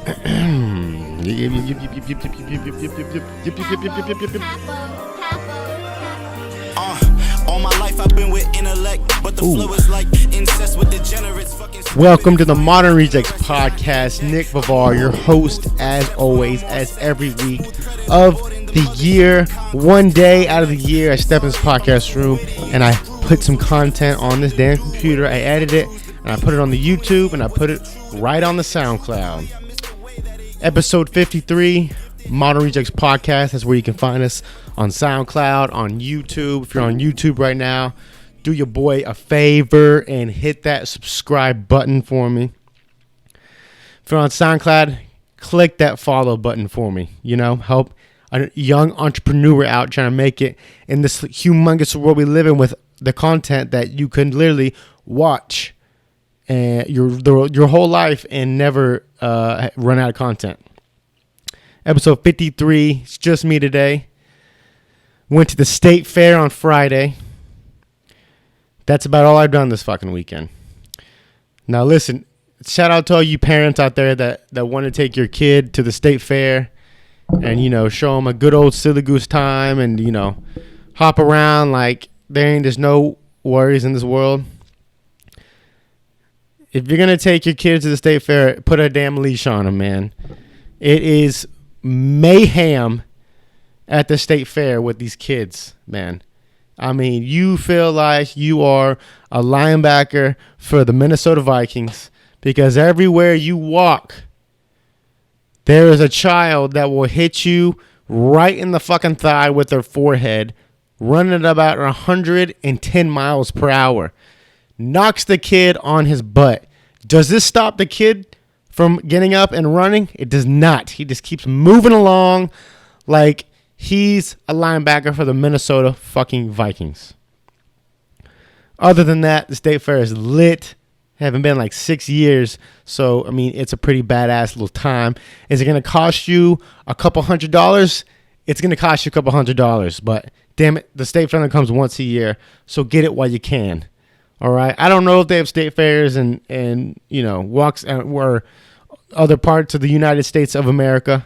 All my life I've been with intellect, but the flow is like incest with degenerates. Welcome to the Modern Rejects Podcast. Nick Bavar, your host, as always, as every week of the year. One day out of the year, I step in this podcast room and I put some content on this damn computer. I edit it and I put it on the YouTube and I put it right on the SoundCloud. Episode 53, Modern Rejects Podcast. That's where you can find us on SoundCloud, on YouTube. If you're on YouTube right now, do your boy a favor and hit that subscribe button for me. If you're on SoundCloud, click that follow button for me. You know, help a young entrepreneur out trying to make it in this humongous world we live in with the content that you can literally watch your whole life and never run out of content. Episode 53, it's just me today. Went to the state fair on Friday. That's about all I've done this fucking weekend. Now listen, shout out to all you parents out there that want to take your kid to the state fair and, you know, show them a good old silly goose time and, you know, hop around like there's no worries in this world. If you're going to take your kids to the state fair, put a damn leash on them, man. It is mayhem at the state fair with these kids, man. I mean, you feel like you are a linebacker for the Minnesota Vikings because everywhere you walk, there is a child that will hit you right in the fucking thigh with their forehead, running at about 110 miles per hour. Knocks the kid on his butt. Does this stop the kid from getting up and running? It does not. He just keeps moving along like he's a linebacker for the Minnesota fucking Vikings. Other than that, the state fair is lit. Haven't been like 6 years. So, I mean, it's a pretty badass little time. Is it going to cost you a couple $100? It's going to cost you a couple $100. But, damn it, the state fair only comes once a year. So, get it while you can. All right? I don't know if they have state fairs and you know, walks or other parts of the United States of America.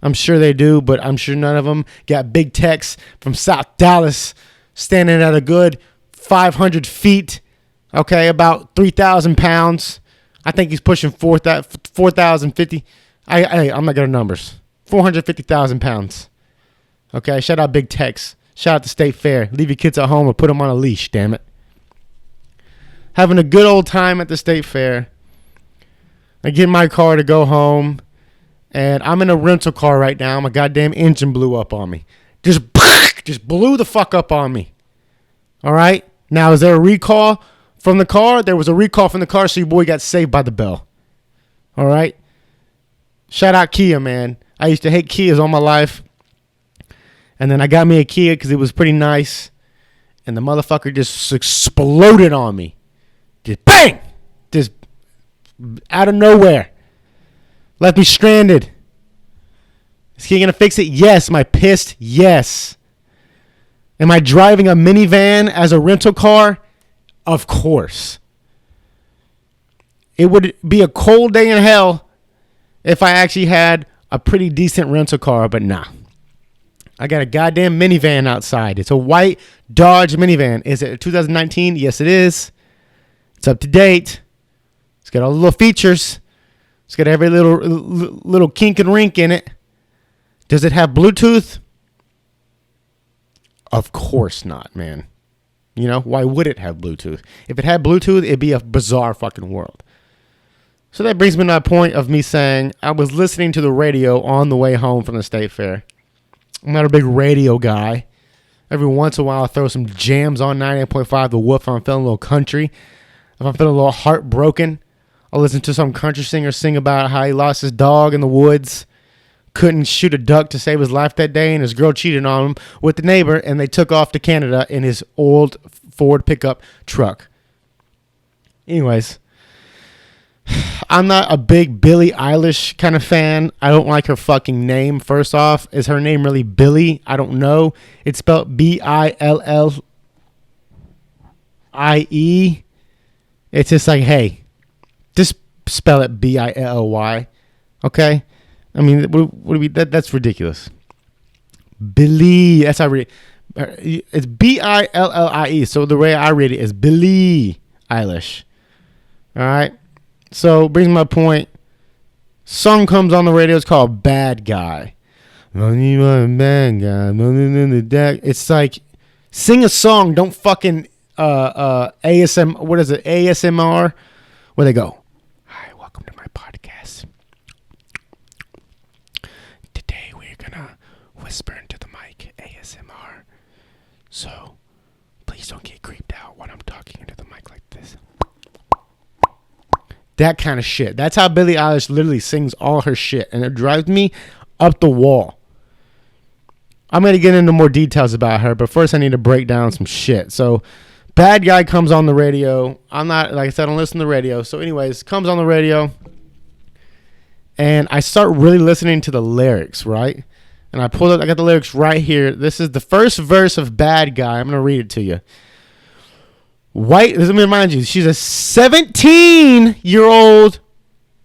I'm sure they do, but I'm sure none of them got Big Tex from South Dallas standing at a good 500 feet, okay, about 3,000 pounds. I think he's pushing 4,050. I'm not good at numbers. 450,000 pounds. Okay, shout out Big Tex. Shout out the State Fair. Leave your kids at home or put them on a leash, damn it. Having a good old time at the State Fair. I get in my car to go home. And I'm in a rental car right now. My goddamn engine blew up on me. Just blew the fuck up on me. All right? Now, is there a recall from the car? There was a recall from the car, so your boy got saved by the bell. All right? Shout out Kia, man. I used to hate Kias all my life. And then I got me a Kia because it was pretty nice. And the motherfucker just exploded on me. Just bang! Just out of nowhere. Left me stranded. Is he going to fix it? Yes. Am I pissed? Yes. Am I driving a minivan as a rental car? Of course. It would be a cold day in hell if I actually had a pretty decent rental car, but nah. I got a goddamn minivan outside. It's a white Dodge minivan. Is it 2019? Yes, it is. It's up to date. It's got all the little features. It's got every little kink and rink in it. Does it have Bluetooth? Of course not, man. You know, why would it have Bluetooth? If it had Bluetooth, it'd be a bizarre fucking world. So that brings me to my point of me saying I was listening to the radio on the way home from the state fair. I'm not a big radio guy. Every once in a while, I throw some jams on 98.5 The Wolf if I'm feeling a little country. If I'm feeling a little heartbroken, I'll listen to some country singer sing about how he lost his dog in the woods, couldn't shoot a duck to save his life that day, and his girl cheated on him with the neighbor, and they took off to Canada in his old Ford pickup truck. Anyways, I'm not a big Billie Eilish kind of fan. I don't like her fucking name, first off. Is her name really Billie? I don't know. It's spelled Billie. It's just like, hey, just spell it Billy. Okay? I mean, what do we, that's ridiculous. Billie, that's how I read it. It's Billie. So the way I read it is Billie Eilish. All right? So, brings my point. Song comes on the radio. It's called Bad Guy. It's like, sing a song. Don't fucking ASM. What is it? ASMR. Where they go. Hi, welcome to my podcast. Today we're gonna whisper into the mic, ASMR. So please don't get creeped out when I'm talking into the mic like this. That kind of shit. That's how Billie Eilish literally sings all her shit, and it drives me up the wall. I'm going to get into more details about her, but first I need to break down some shit. So, Bad Guy comes on the radio. I'm not, like I said, I don't listen to the radio. So, anyways, comes on the radio, and I start really listening to the lyrics, right? And I pulled up, I got the lyrics right here. This is the first verse of Bad Guy. I'm going to read it to you. Let me remind you, she's a 17-year-old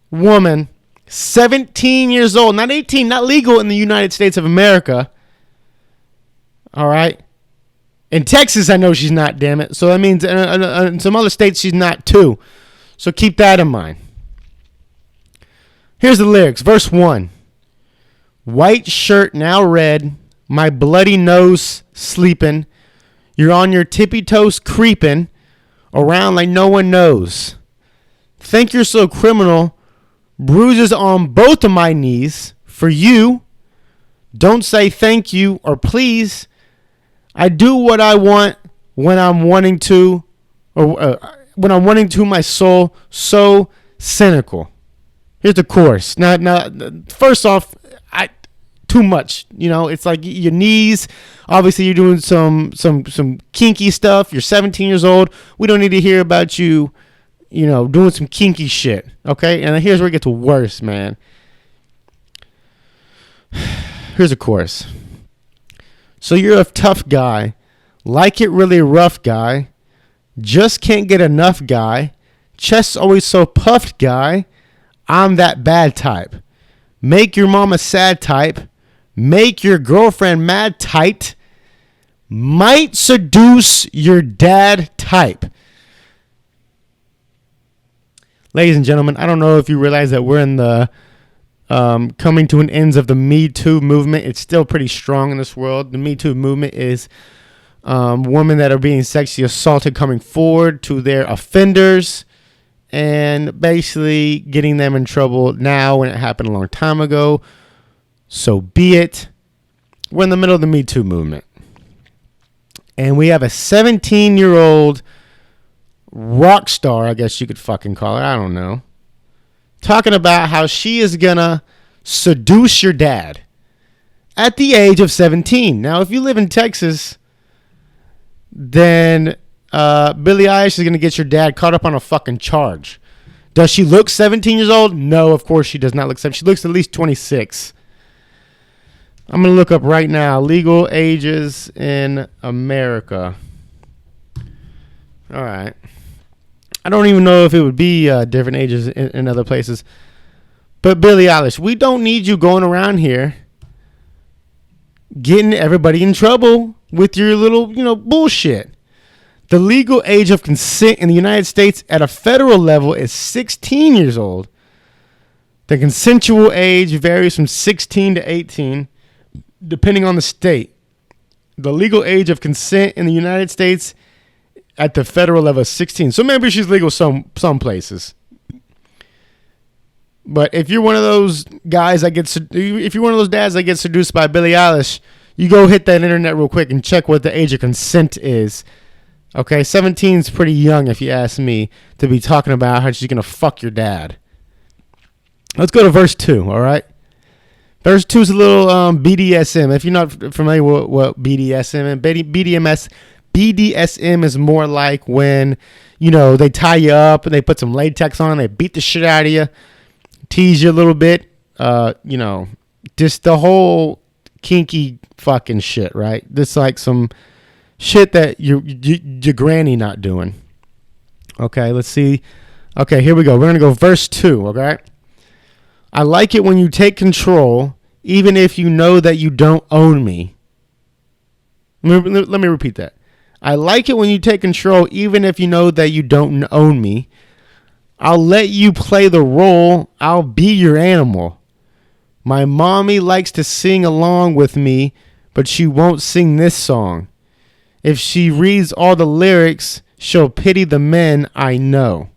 woman. 17 years old, not 18, not legal in the United States of America. All right. In Texas, I know she's not, damn it. So that means in some other states, she's not too. So keep that in mind. Here's the lyrics. Verse 1. White shirt now red, my bloody nose sleeping. You're on your tippy toes creeping around like no one knows. Think you're so criminal. Bruises on both of my knees for you. Don't say thank you or please. I do what I want when I'm wanting to, or when I'm wanting to. My soul so cynical. Here's the chorus. Now, first off, too much. You know, it's like your knees. Obviously, you're doing some kinky stuff. You're 17 years old. We don't need to hear about you, you know, doing some kinky shit. Okay, and here's where it gets worse, man. Here's a chorus. So you're a tough guy, like it really rough guy, just can't get enough guy, chest always so puffed guy, I'm that bad type. Make your mama sad type, make your girlfriend mad tight, might seduce your dad type. Ladies and gentlemen, I don't know if you realize that we're in the coming to an end of the Me Too movement. It's still pretty strong in this world. The Me Too movement is women that are being sexually assaulted coming forward to their offenders and basically getting them in trouble now when it happened a long time ago. So be it. We're in the middle of the Me Too movement. And we have a 17-year-old rock star, I guess you could fucking call her. I don't know. Talking about how she is gonna seduce your dad at the age of 17. Now, if you live in Texas, then Billie Eilish is gonna get your dad caught up on a fucking charge. Does she look 17 years old? No, of course she does not look 17. She looks at least 26. I'm gonna look up right now legal ages in America. All right. I don't even know if it would be different ages in other places. But Billie Eilish, we don't need you going around here getting everybody in trouble with your little, bullshit. The legal age of consent in the United States at a federal level is 16 years old. The consensual age varies from 16 to 18, depending on the state. The legal age of consent in the United States at the federal level is 16. So maybe she's legal some places. But if you're one of those guys that if you're one of those dads that gets seduced by Billie Eilish, you go hit that internet real quick and check what the age of consent is. Okay, 17 is pretty young if you ask me to be talking about how she's going to fuck your dad. Let's go to verse 2, all right? Verse 2 is a little BDSM. If you're not familiar with what BDSM is, BDSM is more like when, they tie you up and they put some latex on, they beat the shit out of you, tease you a little bit, just the whole kinky fucking shit, right? Just like some shit that your granny not doing. Okay, let's see. Okay, here we go. We're going to go verse 2, okay? I like it when you take control, even if you know that you don't own me. Let me repeat that. I like it when you take control, even if you know that you don't own me. I'll let you play the role. I'll be your animal. My mommy likes to sing along with me, but she won't sing this song. If she reads all the lyrics, she'll pity the men I know.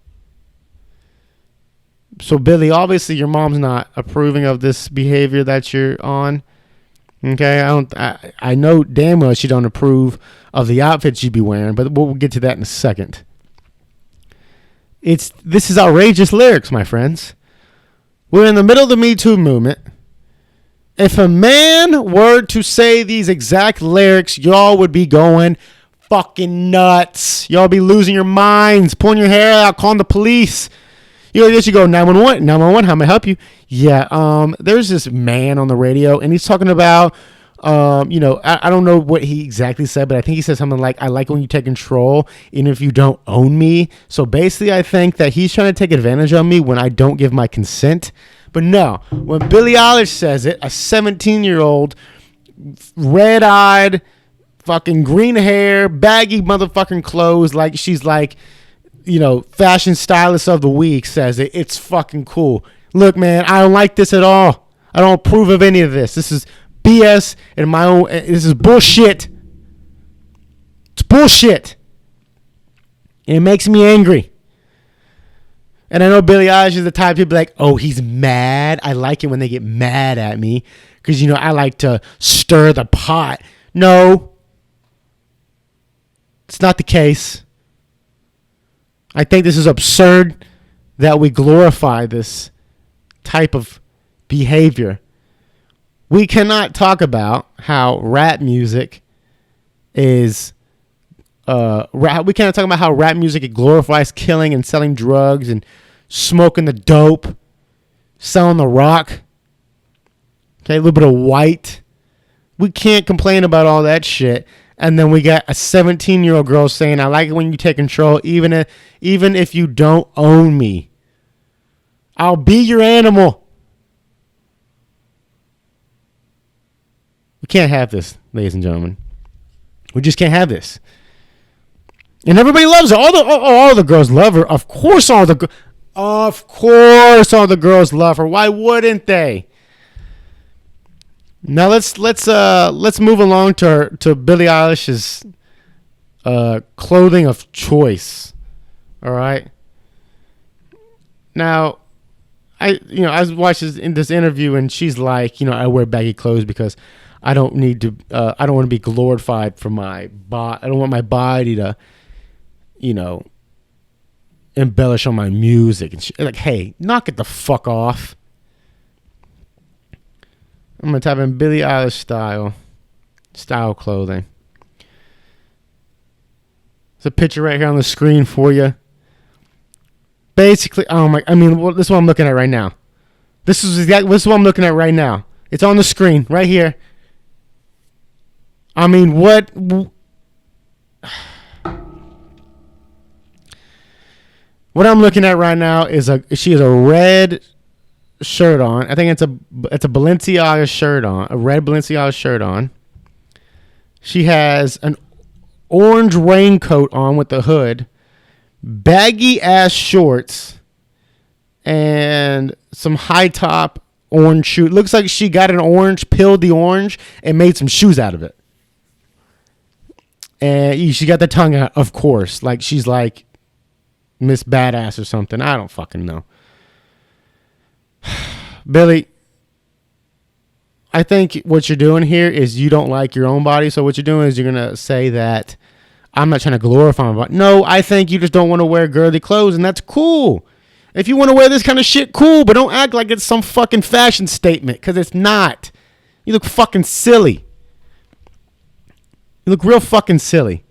So, Billy, obviously your mom's not approving of this behavior that you're on. Okay, I know damn well she don't approve of the outfits you be wearing, but we'll get to that in a second. This is outrageous lyrics, my friends. We're in the middle of the Me Too movement. If a man were to say these exact lyrics, y'all would be going fucking nuts. Y'all be losing your minds, pulling your hair out, calling the police. You go 911. 911, how may I help you? Yeah, there's this man on the radio, and he's talking about, I don't know what he exactly said, but I think he said something like, I like when you take control, even if you don't own me. So basically, I think that he's trying to take advantage of me when I don't give my consent. But no, when Billie Eilish says it, a 17-year-old, red-eyed, fucking green hair, baggy motherfucking clothes, like she's like, fashion stylist of the week, says it. It's fucking cool. Look, man, I don't like this at all. I don't approve of any of this. This is BS and this is bullshit. It's bullshit. And it makes me angry. And I know Billie Eilish is the type to be like, oh, he's mad. I like it when they get mad at me because, I like to stir the pot. No, it's not the case. I think this is absurd that we glorify this type of behavior. We cannot talk about how rap music is we can't talk about how rap music glorifies killing and selling drugs and smoking the dope, selling the rock. Okay, a little bit of white. We can't complain about all that shit. And then we got a 17-year-old girl saying, I like it when you take control, even if you don't own me. I'll be your animal. We can't have this, ladies and gentlemen. We just can't have this. And everybody loves her. All the girls love her. Of course all the girls love her. Why wouldn't they? Now let's move along to Billie Eilish's clothing of choice. All right. Now, I was watching in this interview, and she's like, I wear baggy clothes because I don't need to. I don't want to be glorified for my body. I don't want my body to, embellish on my music. And like, hey, knock it the fuck off. I'm going to type in Billie Eilish style clothing. There's a picture right here on the screen for you. Basically, this is what I'm looking at right now. This is what I'm looking at right now. It's on the screen right here. I mean, what? What I'm looking at right now is she has a red shirt on. I think it's a Balenciaga shirt on, a red Balenciaga shirt on. She has an orange raincoat on with the hood, baggy ass shorts, and some high top orange shoe. Looks like she got an orange, peeled the orange, and made some shoes out of it. And she got the tongue out, of course, like she's like Miss Badass or something. I don't fucking know. Billy, I think what you're doing here is you don't like your own body. So what you're doing is you're going to say that I'm not trying to glorify my body. No, I think you just don't want to wear girly clothes, and that's cool. If you want to wear this kind of shit, cool, but don't act like it's some fucking fashion statement, because it's not. You look fucking silly. You look real fucking silly.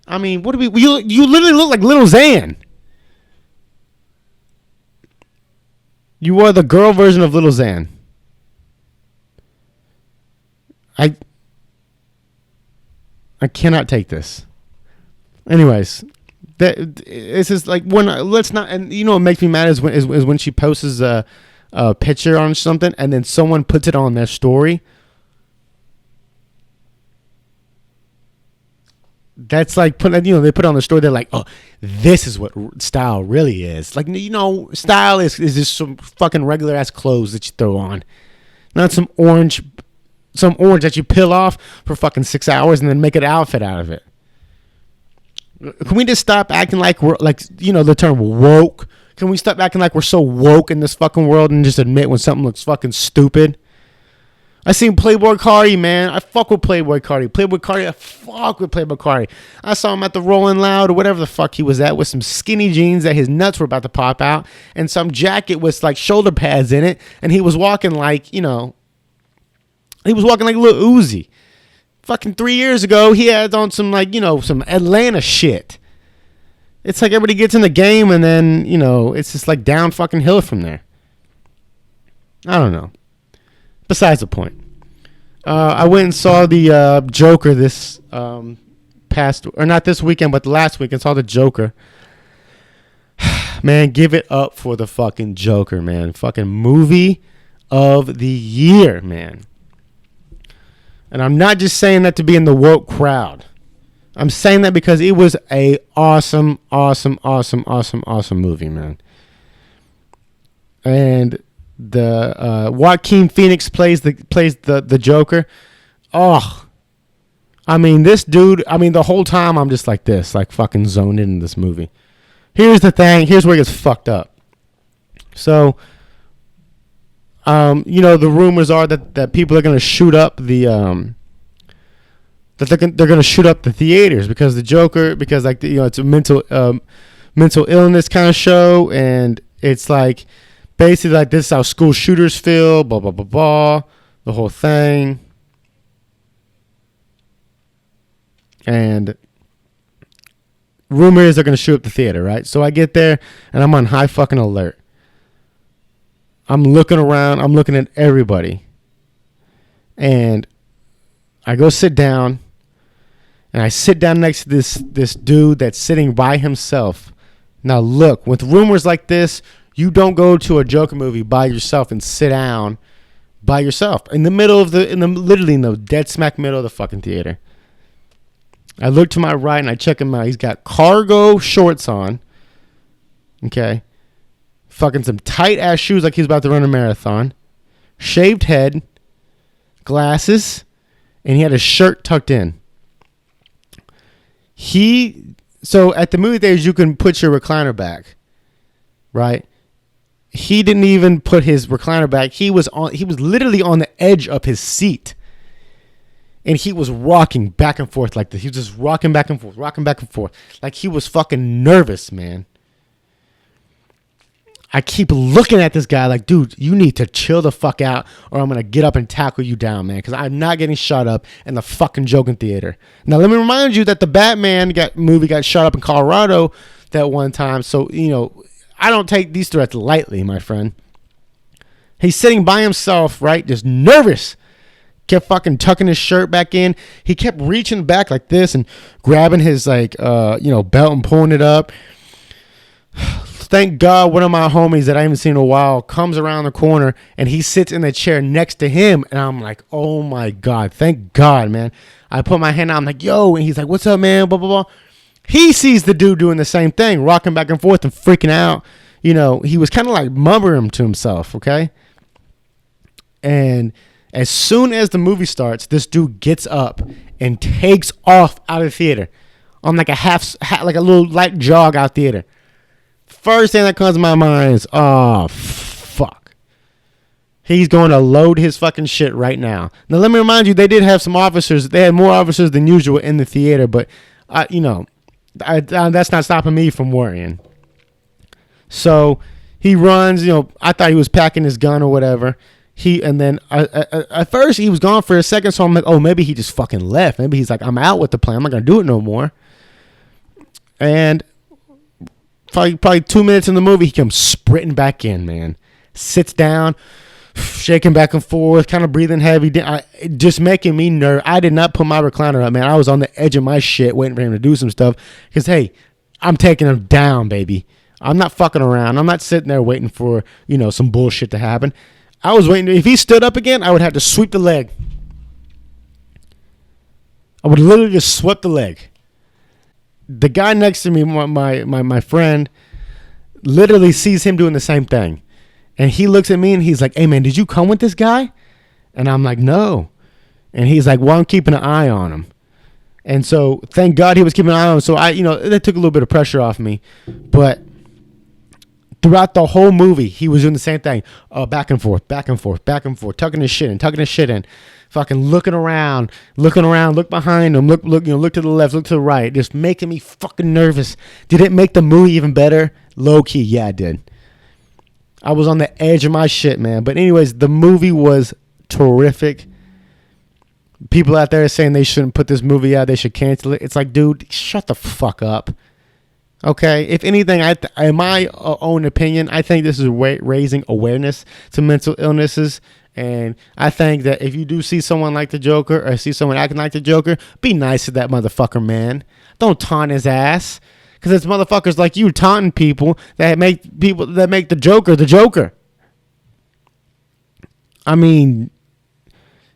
I mean, what do we... You literally look like Little Xan. You are the girl version of Little Xan. I cannot take this. Anyways, this is like when let's not. And what makes me mad is when she posts a picture on something, and then someone puts it on their story. That's like they put on the story. They're like, oh, this is what style really is. Like, style is just some fucking regular ass clothes that you throw on, not some orange that you peel off for fucking 6 hours and then make an outfit out of it. Can we just stop acting like we're the term woke? Can we stop acting like we're so woke in this fucking world and just admit when something looks fucking stupid? I seen Playboy Cardi, man. I fuck with Playboy Cardi. I fuck with Playboy Cardi. I saw him at the Rolling Loud or whatever the fuck he was at with some skinny jeans that his nuts were about to pop out and some jacket with like shoulder pads in it, and he was walking like, he was walking like Lil Uzi. Fucking 3 years ago, he had on some some Atlanta shit. It's like everybody gets in the game and then, it's just like down fucking hill from there. I don't know. Besides the point. I went and saw the Joker this past, or not this weekend, but the last weekend. Saw the Joker. Man, give it up for the fucking Joker, man. Fucking movie of the year, man. And I'm not just saying that to be in the woke crowd. I'm saying that because it was a awesome movie, man. And the Joaquin Phoenix plays the Joker. Oh, I mean, this dude. I mean, the whole time I'm just like this, like fucking zoned in this movie. Here's the thing. Here's where it gets fucked up. So, the rumors are that people are gonna shoot up the that they're gonna shoot up the theaters because the Joker, because it's a mental illness kind of show, and it's like basically like this is how school shooters feel, blah blah blah blah, the whole thing. And rumor is they're gonna shoot up the theater, right? So I get there and I'm on high fucking alert. I'm looking around. I'm looking at everybody. And I go sit down. And I sit down next to this dude that's sitting by himself. Now look, with rumors like this, you don't go to a Joker movie by yourself and sit down by yourself. Literally in the dead smack middle of the fucking theater. I look to my right and I check him out. He's got cargo shorts on. Okay. Fucking some tight ass shoes like he's about to run a marathon. Shaved head. Glasses. And he had his shirt tucked in. So at the movie theaters you can put your recliner back. Right? He didn't even put his recliner back. He was literally on the edge of his seat. And he was rocking back and forth like this. He was just rocking back and forth. Like he was fucking nervous, man. I keep looking at this guy like, dude, you need to chill the fuck out or I'm going to get up and tackle you down, man. Because I'm not getting shot up in the fucking Joker Theater. Now, let me remind you that the Batman movie got shot up in Colorado that one time. So, I don't take these threats lightly, my friend. He's sitting by himself, right? Just nervous. Kept fucking tucking his shirt back in. He kept reaching back like this and grabbing his belt and pulling it up. Thank God one of my homies that I haven't seen in a while comes around the corner and he sits in the chair next to him. And I'm like, oh my God, thank God, man. I put my hand out. I'm like, yo. And he's like, what's up, man? Blah, blah, blah. He sees the dude doing the same thing, rocking back and forth and freaking out. He was kind of like mumbling to himself, okay? And as soon as the movie starts, this dude gets up and takes off out of the theater on like a little light jog out theater. First thing that comes to my mind is, oh, fuck. He's going to load his fucking shit right now. Now, let me remind you, they did have some officers. They had more officers than usual in the theater, but, that's not stopping me from worrying. So he runs, I thought he was packing his gun or whatever. At first he was gone for a second, so I'm like, oh, maybe he just fucking left. Maybe he's like, I'm out with the plan. I'm not going to do it no more. And probably 2 minutes in the movie, he comes sprinting back in, man. Sits down, shaking back and forth, kind of breathing heavy, just making me nervous. I did not put my recliner up, man. I was on the edge of my shit waiting for him to do some stuff because, hey, I'm taking him down, baby. I'm not fucking around. I'm not sitting there waiting for, some bullshit to happen. I was waiting. If he stood up again, I would have to sweep the leg. I would literally just sweep the leg. The guy next to me, my friend, literally sees him doing the same thing. And he looks at me and he's like, hey, man, did you come with this guy? And I'm like, no. And he's like, well, I'm keeping an eye on him. And so thank God he was keeping an eye on him. So that took a little bit of pressure off me. But throughout the whole movie, he was doing the same thing. Back and forth, back and forth, back and forth, tucking his shit in. Fucking looking around, look behind him, look to the left, look to the right. Just making me fucking nervous. Did it make the movie even better? Low key, yeah, it did. I was on the edge of my shit, man. But anyways, the movie was terrific. People out there are saying they shouldn't put this movie out. They should cancel it. It's like, dude, shut the fuck up. Okay? If anything, in my own opinion, I think this is raising awareness to mental illnesses. And I think that if you do see someone like the Joker or see someone acting like the Joker, be nice to that motherfucker, man. Don't taunt his ass. Because it's motherfuckers like you taunting people that make the Joker the Joker. I mean,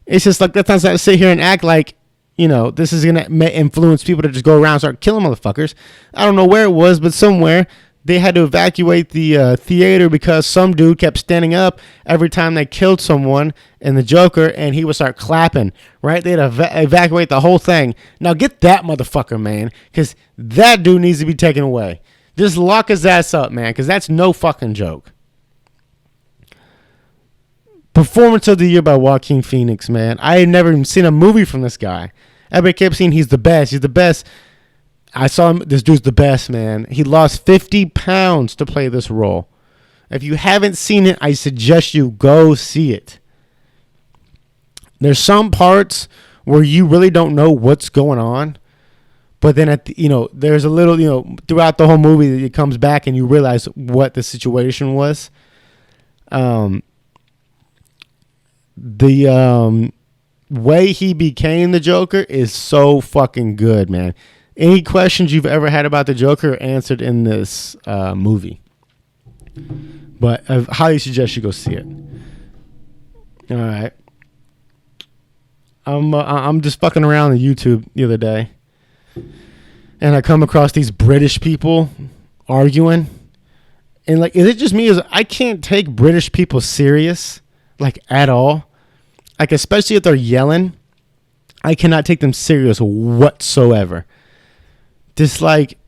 it's just like, let's not sit here and act like, this is going to influence people to just go around and start killing motherfuckers. I don't know where it was, but somewhere they had to evacuate the theater because some dude kept standing up every time they killed someone in the Joker, and he would start clapping, right? They had to evacuate the whole thing. Now get that motherfucker, man, because that dude needs to be taken away. Just lock his ass up, man, because that's no fucking joke. Performance of the year by Joaquin Phoenix, man. I had never even seen a movie from this guy. Everybody kept saying he's the best. He's the best. I saw him. This dude's the best, man. He lost 50 pounds to play this role. If you haven't seen it, I suggest you go see it. There's some parts where you really don't know what's going on, but then there's a little, throughout the whole movie, it comes back and you realize what the situation was. The way he became the Joker is so fucking good, man. Any questions you've ever had about the Joker are answered in this movie. But I highly suggest you go see it. All right. I'm just fucking around on YouTube the other day, and I come across these British people arguing, and like, is it just me? I can't take British people serious, like, at all. Like, especially if they're yelling, I cannot take them serious whatsoever. Just like,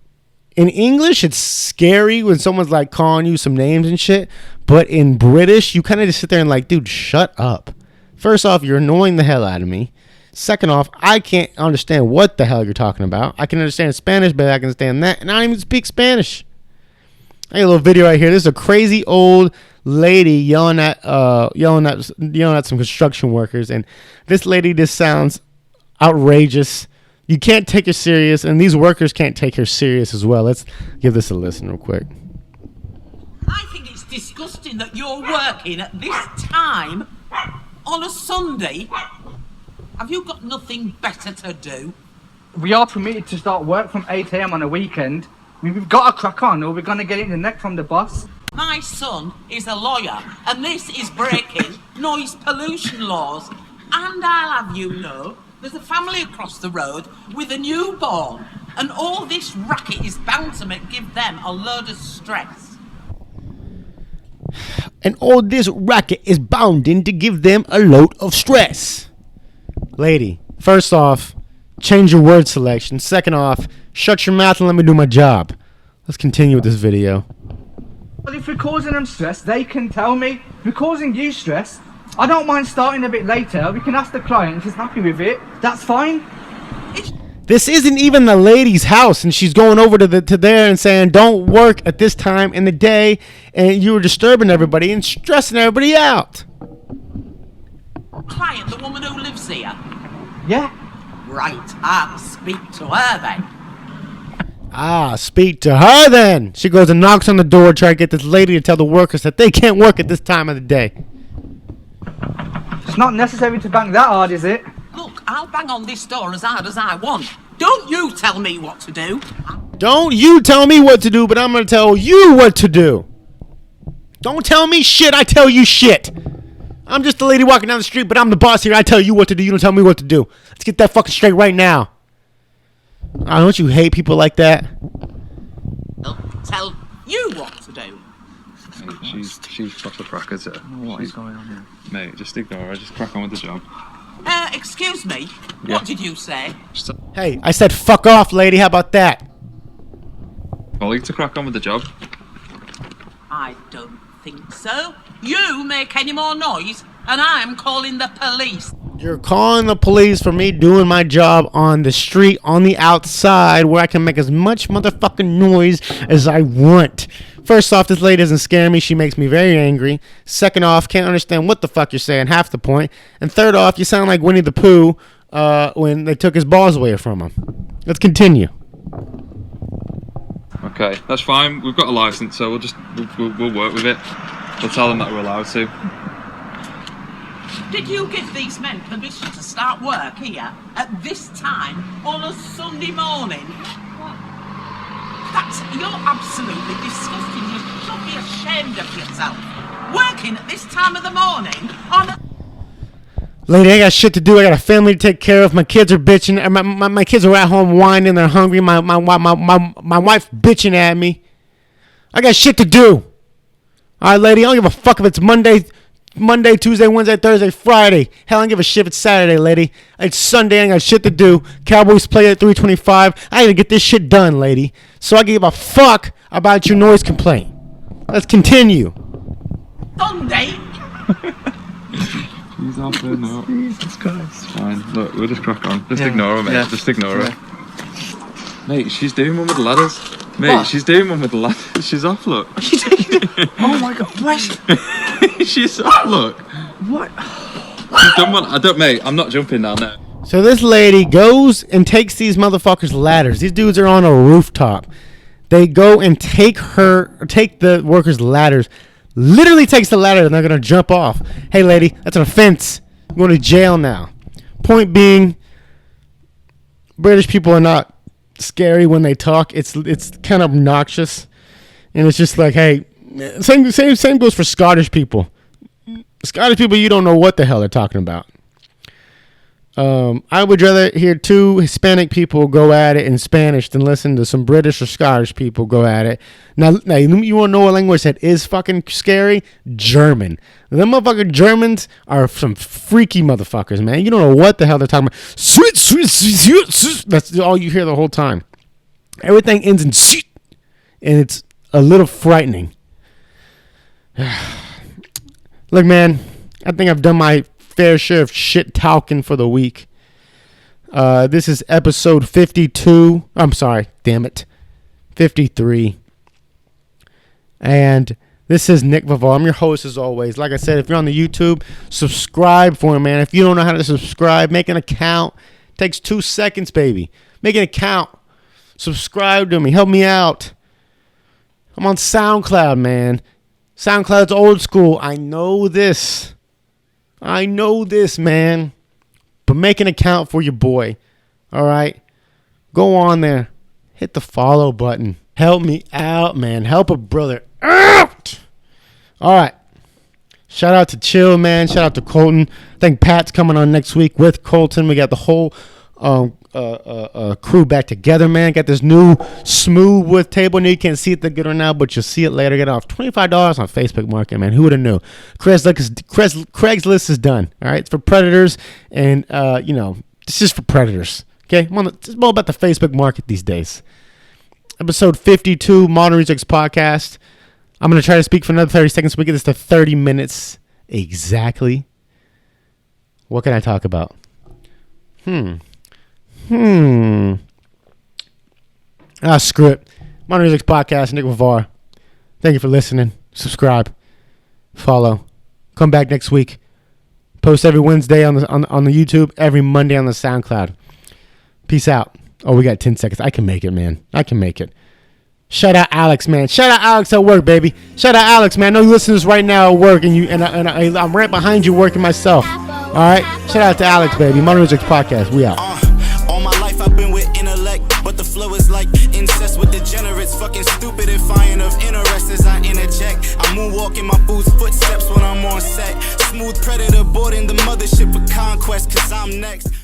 in English, it's scary when someone's like calling you some names and shit. But in British, you kind of just sit there and like, dude, shut up. First off, you're annoying the hell out of me. Second off, I can't understand what the hell you're talking about. I can understand Spanish, but I can understand that. And I don't even speak Spanish. I got a little video right here. This is a crazy old lady yelling at some construction workers, and this lady just sounds outrageous. You can't take her serious, and these workers can't take her serious as well. Let's give this a listen real quick. I think it's disgusting that you're working at this time on a Sunday. Have you got nothing better to do? We are permitted to start work from 8 a.m. on a weekend. I mean, we've got to crack on, or we're going to get it in the neck from the boss. My son is a lawyer, and this is breaking noise pollution laws. And I'll have you know, there's a family across the road with a newborn, and all this racket is bound to give them a load of stress. And all this racket is bounding to give them a load of stress. Lady, first off, change your word selection. Second off, shut your mouth and let me do my job. Let's continue with this video. Well, if we're causing them stress, they can tell me. If we're causing you stress, I don't mind starting a bit later. We can ask the client if she's happy with it. That's fine. This isn't even the lady's house, and she's going over to there and saying, don't work at this time in the day, and you were disturbing everybody and stressing everybody out. Client, the woman who lives here? Yeah. Right, I'll speak to her then. Speak to her then. She goes and knocks on the door, trying to get this lady to tell the workers that they can't work at this time of the day. It's not necessary to bang that hard, is it? Look, I'll bang on this door as hard as I want. Don't you tell me what to do. Don't you tell me what to do, but I'm going to tell you what to do. Don't tell me shit, I tell you shit. I'm just the lady walking down the street, but I'm the boss here. I tell you what to do, you don't tell me what to do. Let's get that fucking straight right now. Don't you hate people like that? I'll tell you what to do. Mate, she's proper crackers here. What is going on here? Mate, just ignore her. Just crack on with the job. Excuse me. Yeah. What did you say? Just Hey, I said fuck off, lady. How about that? colleague to crack on with the job. I don't think so. You make any more noise, and I'm calling the police. You're calling the police for me doing my job on the street, on the outside, where I can make as much motherfucking noise as I want. First off, this lady doesn't scare me. She makes me very angry. Second off, can't understand what the fuck you're saying, half the point. And third off, you sound like Winnie the Pooh when they took his balls away from him. Let's continue. Okay, that's fine. We've got a license, so we'll work with it. We'll tell them that we're allowed to. Did you give these men permission to start work here at this time on a Sunday morning? You're absolutely disgusting. You should be ashamed of yourself. Working at this time of the morning on a... Lady, I got shit to do. I got a family to take care of. My kids are bitching. My kids are at home whining. They're hungry. My wife's bitching at me. I got shit to do. All right, lady, I don't give a fuck if it's Monday, Tuesday, Wednesday, Thursday, Friday. Hell, I don't give a shit if it's Saturday, lady. It's Sunday. I got shit to do. Cowboys play at 3:25. I gotta get this shit done, lady. So I give a fuck about your noise complaint. Let's continue. Sunday? She's off there now. Jesus Christ. Fine. Look, we'll just crack on. Just Yeah. ignore her, mate. Yeah. Just ignore Yeah. her. Mate, she's doing one with the ladders. Mate, What? she's doing one with the ladders. She's off, look. Oh my God. What? She's off, look. What? She's done one. Mate, I'm not jumping down there. So this lady goes and takes these motherfuckers' ladders. These dudes are on a rooftop. They go and take the workers' ladders. Literally takes the ladder and they're going to jump off. Hey, lady, that's an offense. You're going to jail now. Point being, British people are not scary when they talk. It's kind of obnoxious. And it's just like, hey, same goes for Scottish people. Scottish people, you don't know what the hell they're talking about. I would rather hear two Hispanic people go at it in Spanish than listen to some British or Scottish people go at it. Now you want to know a language that is fucking scary? German. Them motherfucking Germans are some freaky motherfuckers, man. You don't know what the hell they're talking about. Sweet, sweet, sweet, sweet, sweet. That's all you hear the whole time. Everything ends in sweet, and it's a little frightening. Look, man, I think I've done my fair share of shit talking for the week. This is episode 52. I'm sorry, damn it. 53. And this is Nick Vavar. I'm your host as always. Like I said, if you're on the YouTube, subscribe for me, man. If you don't know how to subscribe, make an account. It takes 2 seconds, baby. Make an account. Subscribe to me. Help me out. I'm on SoundCloud, man. SoundCloud's old school. I know this, man. But make an account for your boy. All right? Go on there. Hit the follow button. Help me out, man. Help a brother out. All right. Shout out to Chill, man. Shout out to Colton. I think Pat's coming on next week with Colton. We got the whole crew back together, man. Got this new smooth wood table. You can't see it that good right now, but you'll see it later. Get off $25 on Facebook Market, man. Who would have knew? Craigslist is done. All right, it's for predators, and it's just for predators. Okay, it's more about the Facebook Market these days. Episode 52, Modern Rejects Podcast. I'm gonna try to speak for another 30 seconds. So we get this to 30 minutes exactly. What can I talk about? Screw it. Modern Rejects Podcast, Nick Vavar. Thank you for listening. Subscribe. Follow. Come back next week. Post every Wednesday on the YouTube, every Monday on the SoundCloud. Peace out. Oh, we got 10 seconds. I can make it, man. I can make it. Shout out Alex, man. Shout out Alex at work, baby. Shout out Alex, man. I know you listen to this right now at work, and I'm right behind you working myself. All right? Shout out to Alex, baby. Modern Rejects Podcast. We out. All my life I've been with intellect, but the flow is like incest with the tracking my boots' footsteps when I'm on set. Smooth predator boarding the mothership of conquest, cause I'm next.